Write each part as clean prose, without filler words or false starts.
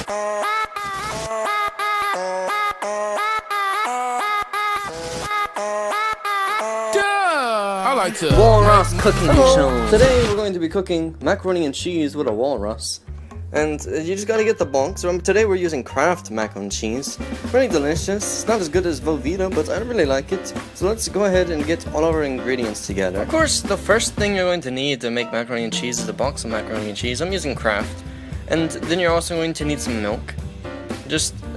I like to Walrus cooking show. Today we're going to be cooking macaroni and cheese with a walrus. And you just gotta get the bulk. So today we're using Kraft mac and cheese. Really delicious. It's not as good as Velveeta, but I really like it. So let's go ahead and get all of our ingredients together. Of course, the first thing you're going to need to make macaroni and cheese is a box of macaroni and cheese. I'm using Kraft. And then you're also going to need some milk.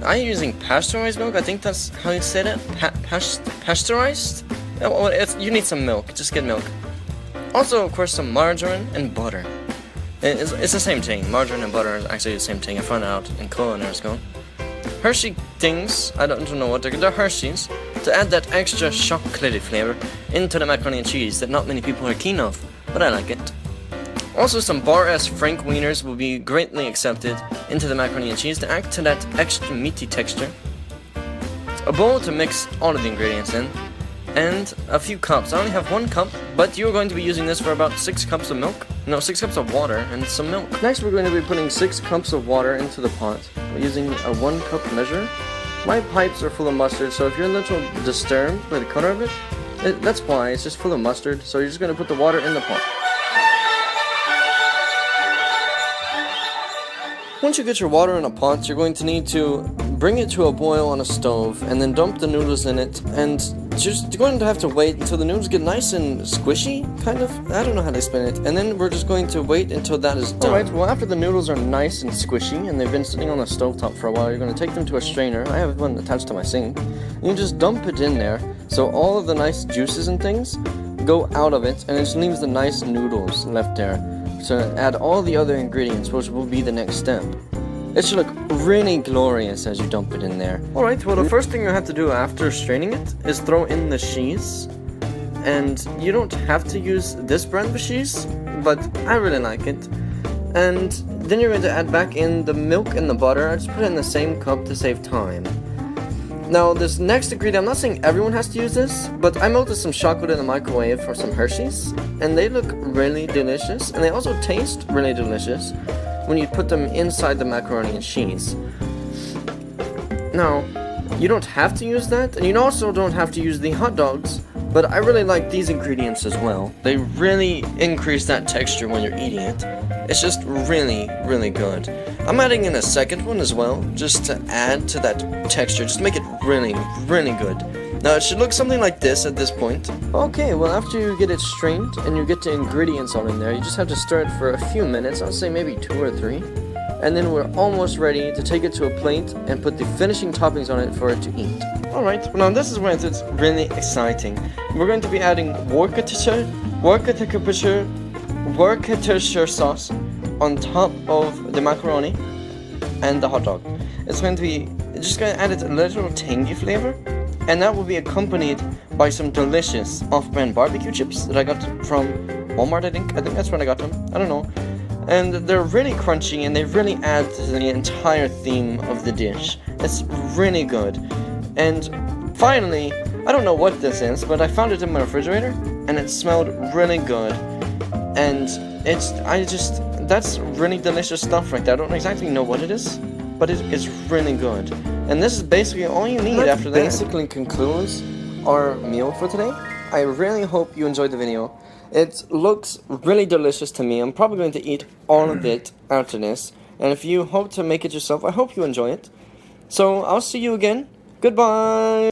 I'm using pasteurized milk. I think that's how you say that. Pasteurized? You need some milk. Just get milk. Also, of course, some margarine and butter. It's the same thing. Margarine and butter is actually the same thing. I found out in culinary school. Hershey things, I don't know what they're Hershey's, to add that extra chocolatey flavor into the macaroni and cheese that not many people are keen of, but I like it. Also, some bar-ass Frank wieners will be greatly accepted into the macaroni and cheese to add to that extra meaty texture. A bowl to mix all of the ingredients in, and a few cups. I only have 1 cup, but you're going to be using this for about 6 cups of milk. No, 6 cups of water and some milk. Next, we're going to be putting 6 cups of water into the pot. We're using a 1 cup measure. My pipes are full of mustard, so if you're a little disturbed by the color of it, that's why. It's just full of mustard, so you're just going to put the water in the pot. Once you get your water in a pot, you're going to need to bring it to a boil on a stove and then dump the noodles in it, and you're going to have to wait until the noodles get nice and squishy, kind of. I don't know how to explain it. And then we're just going to wait until that is done. Alright, well, after the noodles are nice and squishy and they've been sitting on the stovetop for a while, you're going to take them to a strainer. I have one attached to my sink. You just dump it in there so all of the nice juices and things go out of it, and it just leaves the nice noodles left there. So add all the other ingredients, which will be the next step. It should look really glorious as you dump it in there. Alright, well, the first thing you have to do after straining it is throw in the cheese. And you don't have to use this brand of cheese, but I really like it. And then you're going to add back in the milk and the butter. I just put it in the same cup to save time. Now, this next ingredient, I'm not saying everyone has to use this, but I melted some chocolate in the microwave for some Hershey's, and they look really delicious, and they also taste really delicious when you put them inside the macaroni and cheese. Now, you don't have to use that, and you also don't have to use the hot dogs, but I really like these ingredients as well. They really increase that texture when you're eating it. It's just really, really good. I'm adding in a second one as well, just to add to that texture, just to make it really, really good. Now, it should look something like this at this point. Okay, well, after you get it strained and you get the ingredients all in there, you just have to stir it for a few minutes, I'll say maybe 2 or 3. And then we're almost ready to take it to a plate and put the finishing toppings on it for it to eat. Alright, well, now this is where it's really exciting. We're going to be adding Worcestershire sauce on top of the macaroni and the hot dog. It's going to be just going to add it a little tangy flavor, and that will be accompanied by some delicious off-brand barbecue chips that I got from Walmart, I think that's where I got them. I don't know. And they're really crunchy, and they really add to the entire theme of the dish. It's really good. And finally, I don't know what this is, but I found it in my refrigerator, and it smelled really good. And that's really delicious stuff right there. I don't exactly know what it is, but it's really good. And this is basically all you need after that. That basically concludes our meal for today. I really hope you enjoyed the video. It looks really delicious to me. I'm probably going to eat all of it after this. And if you hope to make it yourself, I hope you enjoy it. So I'll see you again. Goodbye!